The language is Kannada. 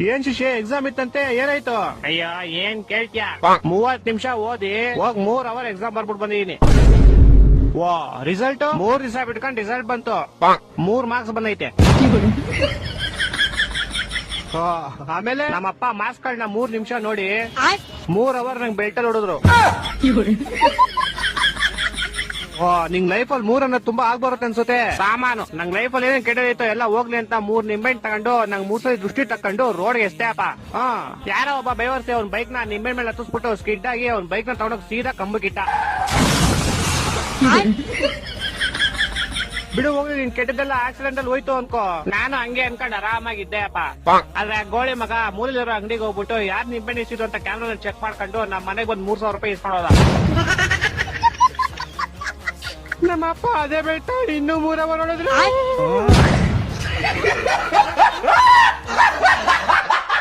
ಏನ್ ಶಿಷ್ಯ ಎಕ್ಸಾಮ್ ಇತ್ತಂತೆ ಏನಾಯ್ತು? ಅಯ್ಯೋ ಏನ್ ಕೇಳ್ತ್ಯಾ 30 ನಿಮಿಷ ಓದಿ ಹೋಗ್ 3 ಅವರ್ ಎಕ್ಸಾಮ್ ಬರ್ಬಿಟ್ಟು ಬಂದಿದೀನಿ. ವಾ ರಿಸಲ್ಟ್ 3 ದಿವಸ ಬಿಟ್ಕೊಂಡ್ ರಿಸಲ್ಟ್ ಬಂತು. 3 ಮಾರ್ಕ್ಸ್ ಬಂದೈತೆ. ಆಮೇಲೆ ನಮ್ಮಪ್ಪ ಮಾರ್ಕ್ಸ್ ಗಳನ್ನ 3 ನಿಮಿಷ ನೋಡಿ 3 ಅವರ್ ನಂಗೆ ಬೆಲ್ಟಲ್ಲಿ ಹೊಡೆದ್ರು. ನಿಂಗ್ ಲೈಫ್ ಅಲ್ಲಿ 3 ಅನ್ನೋದು ತುಂಬಾ ಆಗ್ಬರುತ್ತೆ ಅನ್ಸುತ್ತೆ. ಸಾಮಾನು ನಂಗ್ ಲೈಫ್ ಅಲ್ಲಿ ಏನೇನ್ ಕೆಟ್ಟದೈತೋ ಎಲ್ಲ ಹೋಗ್ಲಿ ಅಂತ 3 ನಿಂಬೆಹಣ್ಣು ತಗೊಂಡು ನಂಗ್ 3 ಸಲ ದೃಷ್ಟಿ ತಕೊಂಡು ರೋಡ್ಗೆ ಎಷ್ಟೇ ಅಪ್ಪ. ಯಾರೋ ಒಬ್ಬ ಬೈವರ್ಸಿ ಅವ್ನ ಬೈಕ್ ನ ನಿಂಬೆಹಣ್ಣು ಮೇಲೆ ಹತ್ತಿಸ್ಬಿಟ್ಟು ಸ್ಕಿಡ್ ಆಗಿ ಅವ್ನ ಬೈಕ್ ನ ತಗೊಂಡೋಗಿ ಸೀದಾ ಕಂಬಕ್ಕಿಟ್ಟ. ಬಿಡು ಹೋಗ್ಲಿ, ನಿನ್ ಕೆಟ್ಟದೆಲ್ಲ ಆಕ್ಸಿಡೆಂಟ್ ಅಲ್ಲಿ ಹೋಯ್ತು ಅನ್ಕೋ. ನಾನು ಹಂಗೆ ಅನ್ಕೊಂಡ್ ಆರಾಮಾಗಿದ್ದೆ ಅಪ್ಪ. ಆದ್ರೆ ಗೋಳಿ ಮಗ ಮೂಲಿರೋ ಅಂಗಡಿಗೆ ಹೋಗ್ಬಿಟ್ಟು ಯಾರ್ ನಿಂಬೆಹಣ್ಣು ಇಸಿದ್ರು ಅಂತ ಕ್ಯಾಮ್ರಾ ಚೆಕ್ ಮಾಡ್ಕೊಂಡು ನಮ್ಮ ಮನೆಗೆ ಬಂದ್ 3,000 ರೂಪಾಯಿ ಇಸ್ಕೊಂಡೋದ. ನಮ್ಮ ಅಪ್ಪ ಅದೇ ಬೆಳ್ತ ಇನ್ನೂ 3 ಅವರ್ ನೋಡಿದ್ರು.